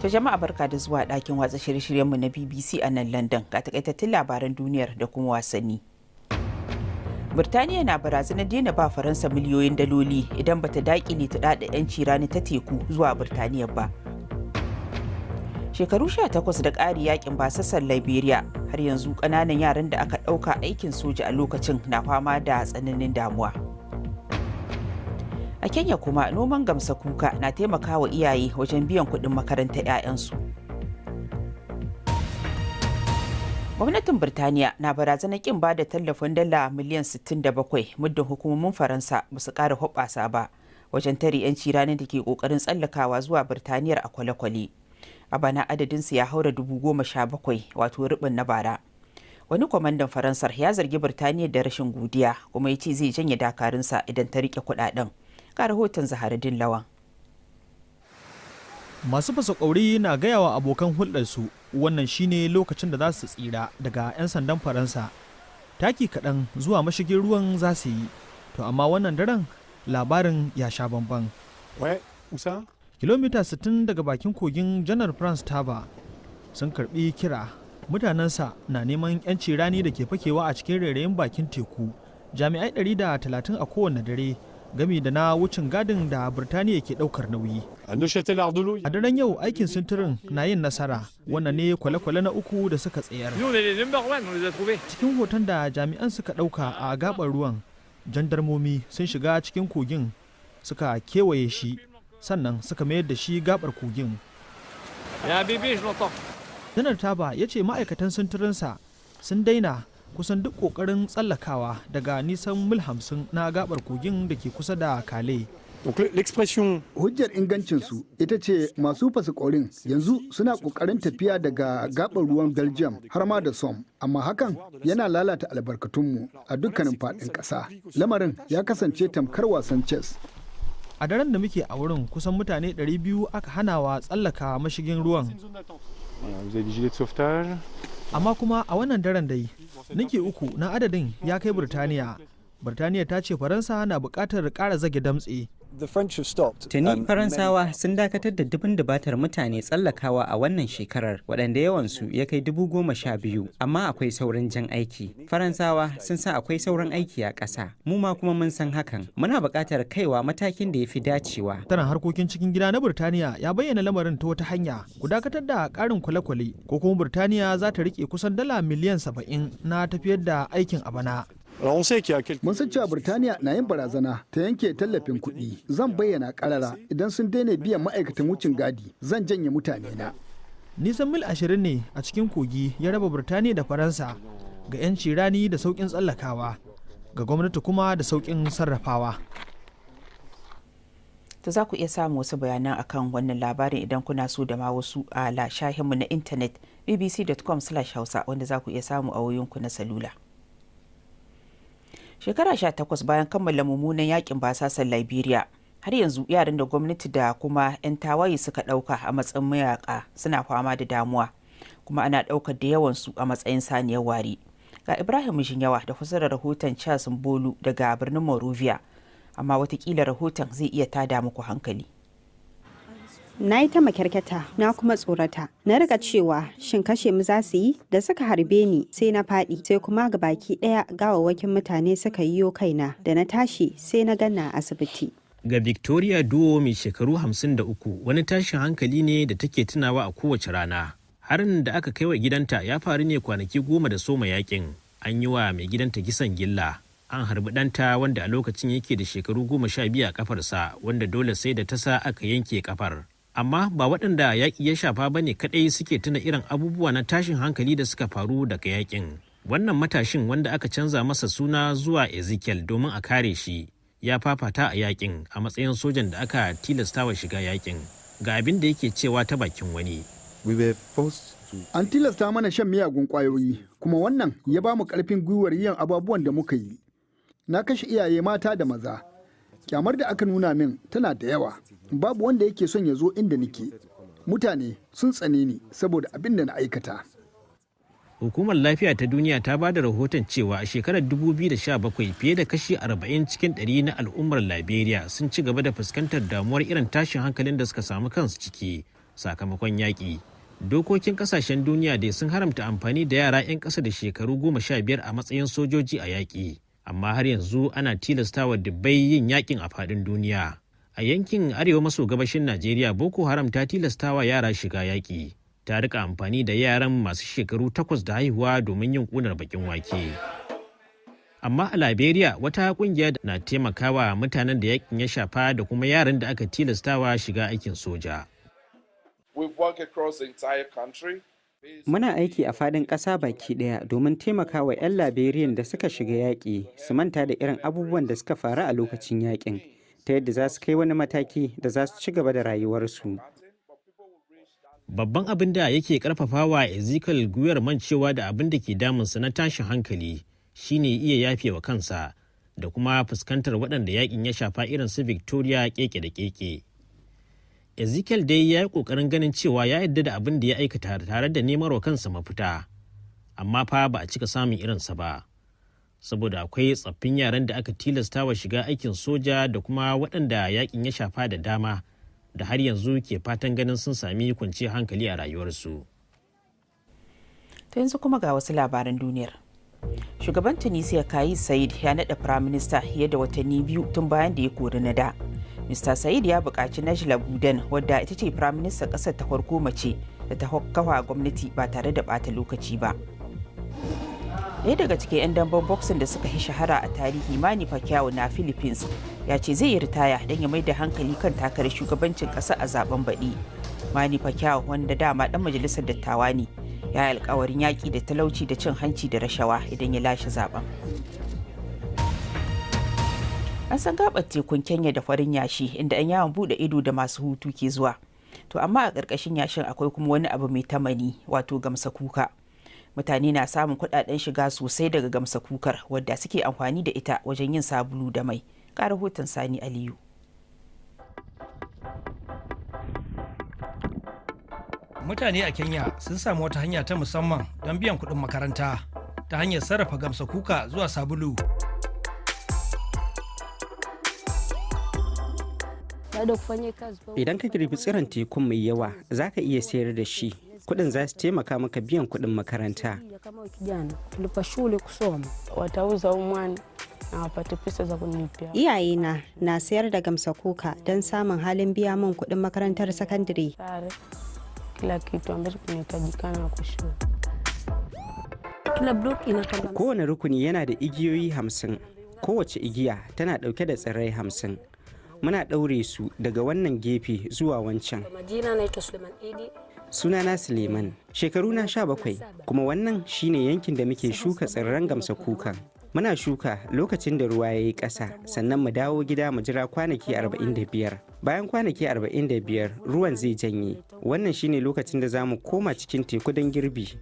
To jama'a barka da zuwa ɗakin watsa shirye-shiryenmu na BBC a nan London ga takaitattun labaran duniyar da kuma wasanni. Birtaniya na barazanar daina ba Faransa miliyoyin daloli idan bata daƙile ta ɗaɗa 'yanci rani ta teku zuwa Birtaniya ba. Shekaru 18 da ƙari yakin basassan Liberia, har yanzu ƙananan yaran da aka ɗauka aikin soja a lokacin na fama da tsananin damuwa. A Kenya kuma noman gamsa kuka na taimakawa iyaye wajen biyan kuɗin makarantar 'ya'yansu. Gwamnatin Birtaniya na barazanar kin ba da tallafin dala miliyan 67 muddin hukumomin Faransa ba su ƙara hoɓɓasa ba wajen tare 'yanci ranar da ke ƙoƙarin tsallakawa zuwa Birtaniyar a kwale-kwale. A bana adadinsu ya haura 17,000 wato ribin na bara. Wani kwamandan Faransar ya zargi Birtaniya da rashin godiya kuma ya ce zai janye dakarunsa idan ta rike kuɗaɗen. Ga rahoton Zaharuddin Lawan. Masu fasa ƙauri na gaya wa abokan hulɗarsu wannan shine lokacin da za su tsira daga 'yan sandan Faransa. Taki kaɗan zuwa mashigin ruwan za su yi, to amma wannan daren labarin ya sha bamban. Kilomita 60 daga bakin kogin Janar France Taba sun karɓi kira. Mutanensa na neman 'yanci rani da ke fakewa a cikin rairayin bakin teku. Jami'ai 130 a kowane dare gami da na wucin gadin da Birtaniya ke daukar nauyi. A daren yau aikin sintirin na yin nasara, wannan ne kwale-kwale na uku da suka tsayar. Cikin hoton da jami'an suka dauka a gabar ruwan, jandarmomi sun shiga cikin kogin suka kewaye shi, sannan suka mayar da shi gabar kogin. Janar Taba ya ce ma'aikatan sintirinsa sun daina kusan duk kokarin tsallakawa daga nisan mil 50 na gabar kogin da ke kusa da Kale. Hujjar ingancinsu ita ce masu fasikorin yanzu suna kokarin tafiya daga gabar ruwan Belgium har ma da Somme, amma hakan yana lalata albarkatunmu a dukkanin faɗin ƙasa. Lamarin ya kasance tamkar wasan chess. A daren da muke a wurin kusan mutane 200 aka hanawa tsallaka mashigin ruwan. Amma kuma a wannan daren dai nake uku na adadin ya kai Birtaniya. Birtaniya ta ce Faransa na buƙatar ƙara zage damtse. Tuni Faransawa sun dakatar da dubin dubatar mutane tsallakawa a wannan shekarar waɗanda yawansu ya kai 12,000, amma akwai sauran jan aiki. Faransawa sun sa akwai sauran aiki a ƙasa, mu ma kuma mun san hakan. Muna buƙatar kaiwa matakin da ya fi dacewa. Taron harkokin cikin gida na Birtaniya ya bayyana lamarin ta wata hanya. Ku dakatar da ƙarin kwale-kwale ko kuma Birtaniya za ta riƙe kusan dala miliyan 70 na tafiyar da aikin a bana. Mun san cewa Birtaniya na yin barazana ta yanke tallafin kuɗi. Zan bayyana ƙarara idan sun daina biyan ma'aikatan wucin gadi zan janye mutane na. Nisan mil 20 ne a cikin kogi ya raba Birtaniya da Faransa, ga 'yanci rani da sauƙin tsallakawa, ga gwamnati kuma da sauƙin sarrafawa. To za ku iya samu wasu bayanan akan wannan labarin idan kuna so da ma wasu a shahinmu na intanet bbc.com/hausa wanda za ku iya samu a wayoyinku na salula. Shekara 18 bayan kammala mummunan yakin basasan Liberia, har yanzu yaran da gwamnati da kuma 'yan tawaye suka ɗauka a matsayin mayaka suna fama da damuwa, kuma ana ɗaukar da yawansu a matsayin saniyar ware. Ga Ibrahim Mijinyawa da fasarar rahoton Charles Mbolu daga birnin Monrovia, amma watakila rahoton zai iya tada muku hankali. Na yi ta makyarkyata na kuma tsorata, na rika cewa shin kashe mu za su yi, da suka harbe ni sai na faɗi, sai kuma ga baki ɗaya gawawwakin mutane suka yiwo kaina, da na tashi sai na ganna a asibiti. Ga Victoria Duo mai shekaru 53 wani tashin hankali ne da take tunawa a kowace rana. Harin da aka kai wa gidanta ya faru ne kwanaki 10 da soma yakin. An yi wa mai gidanta kisan gilla. An harbi ɗanta wanda a lokacin yake da shekaru 12 a kafarsa, wanda dole sai da ta sa aka yanke kafar. Amma ba waɗanda yaƙi ya shafa ba ne kaɗai suke tuna irin abubuwa na tashin hankali da suka faru daga yaƙin. Wannan matashin wanda aka canza masa suna zuwa Ezekiel domin a kare shi, ya fafata a yaƙin a matsayin sojan da aka tilastawa shiga yaƙin. Ga abin da yake cewa ta bakin wani. An tilasta mana shan miyagun ƙwayoyi, kuma wannan ya ba mu ƙarfin gwiwar yin abubuwan da muka yi. Na kashe iyaye mata da maza. Kyamar da aka nuna min tana da yawa. Babu wanda yake son ya zo inda nake. Mutane sun tsane ni saboda abin da na aikata. Hukumar Lafiya ta Duniya ta ba da rahoton cewa a shekarar 2017 fiye da kashi 40 cikin 100 na al'ummar Liberia sun ci gaba da fuskantar damuwar irin tashin hankalin da suka samu kansu ciki. sakamakon yaƙi. Dokokin ƙasashen duniya dai sun haramta amfani da yara 'yan ƙasa da shekaru 15 a matsayin sojoji a yaƙi, amma har yanzu ana tilastawa dubbai yin yaƙin a faɗin duniya. A yankin arewa maso gabashin Najeriya, Boko Haram ta tilastawa yara shiga yaƙi. Ta rika amfani da yaran masu shekaru 8 da haihuwa domin yin ƙunar bakin wake. Amma a Liberia, wata ƙungiya na taimakawa mutanen da yaƙin ya shafa da kuma yaran da aka tilastawa shiga aikin soja. Muna aiki a faɗin ƙasa baki ɗaya domin taimakawa 'yan Liberian da suka shiga yaƙi su manta da irin abubuwan da suka faru a lokacin yaƙin, ta yadda za su kai wani mataki da za su ci gaba da rayuwarsu. Babban abin da yake karfafawa Ezekiel gwiwar mancewa da abin da ke damunsa na tashin hankali shine iya yafe wa kansa da kuma fuskantar waɗanda yakin ya shafa irin su Victoria keke da keke. Ezekiel dai ya yi ƙoƙarin ganin cewa ya yarda da abin da ya aikata tare da nemar wa kansa mafita, amma fa ba a cika samun irinsa ba, saboda akwai tsaffin yaran da aka tilasta wa shiga aikin soja da kuma waɗanda yakin ya shafa da dama da har yanzu ke fatan ganin sun sami kwanciyar hankali a rayuwarsu. Ta yanzu kuma ga wasu labaran duniyar. Shugaban Tunisia Kais Saied ya naɗa firaminista fiye da watanni 2 tun bayan da ya kori na da. Mr. Saied ya buƙaci Najla Bouden, wadda ita ce firaministan ƙasar ta farko mace da ta kafa gwamnati ba tare da ɓata lokaci ba. Ɗaya daga cikin 'yan damben boxing da suka yi shahara a tarihi, Manny Pacquiao na Philippines, ya ce zai yi ritaya don ya mai da hankali kan takarar shugabancin ƙasa a zaben baɗi. Manny Pacquiao, wanda dama ɗan majalisar dattawa ne, ya yi alkawarin yaƙi da talauci da cin hanci da rashawa idan ya lashe zaben. An san gaɓar tekun Kenya da farin yashi, inda 'yan yawon buɗe ido da masu hutu ke zuwa. To amma a ƙarƙashin yashin akwai kuma wani abu mai tamani, wato gamsa kuka. Mutane na samun kuɗaɗen shiga sosai daga gamsa kukar, wadda suke amfani da ita wajen yin sabulu da mai. Ga rahoton Sani Aliyu. Mutane a Kenya sun samu wata hanya ta musamman don biyan kuɗin makaranta ta hanyar sarrafa gamsa kuka zuwa sabulu. Idan ka girbi tsiron tekun mai yawa, za ka iya sayar da shi. Kuɗin za su taimaka maka biyan kuɗin makaranta. Iyayena na sayar da gamsa kuka don samun halin biya min kuɗin makarantar sakandare. Kowane rukuni yana da igiyoyi 50. Kowace igiya tana ɗauke da tsirrai 50. Muna ɗaure su daga wannan gefe zuwa wancan. Sunana Suleiman, shekaruna 17, kuma wannan shine yankin da muke shuka tsirran gamsa kukan. Muna shuka lokacin da ruwa ya yi ƙasa, sannan mu dawo gida mu jira kwanaki 45. Bayan kwanaki 45 ruwan zai janye. Wannan shine lokacin da za mu koma cikin teku don girbi.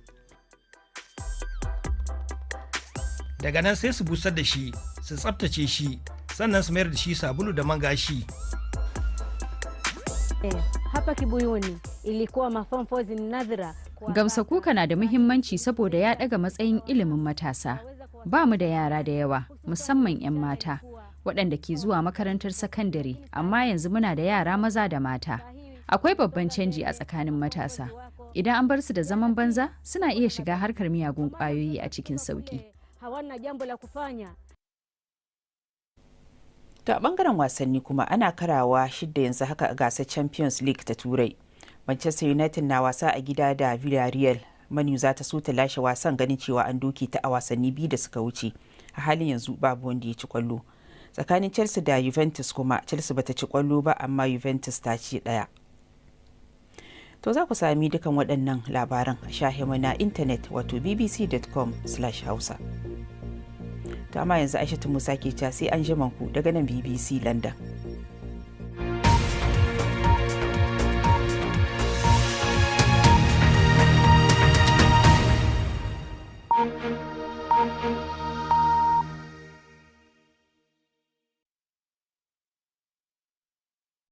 Daga nan sai su busar da shi, su tsaftace shi, sannan su mayar da shi sabulu da man gashi. Gamsa kuka na da muhimmanci saboda ya ɗaga matsayin ilimin matasa. Ba mu da yara da yawa, musamman 'yan mata, waɗanda ke zuwa makarantar sakandare, amma yanzu muna da yara maza da mata. Akwai babban canji a tsakanin matasa. Idan an bar su da zaman banza, suna iya shiga harkar miyagun ƙwayoyi a cikin sauƙi. To a bangaren wasanni kuma ana karawa 6 yanzu haka a gasar Champions League ta Turai. Manchester United na wasa a gida da Villarreal. Manu za ta so ta lashe wasan ganin cewa an doke ta a wasanni 2 da suka wuce. A halin yanzu babu wanda ya ci kwallo. Tsakanin Chelsea da Juventus kuma Chelsea bata ci kwallo ba, amma Juventus ta ci 1. To za ku sami dukan waɗannan labaran a shahinmu na intanet, wato bbc.com/hausa. To amma yanzu Aishatu Musa ke ta sai an ku daga nan BBC London.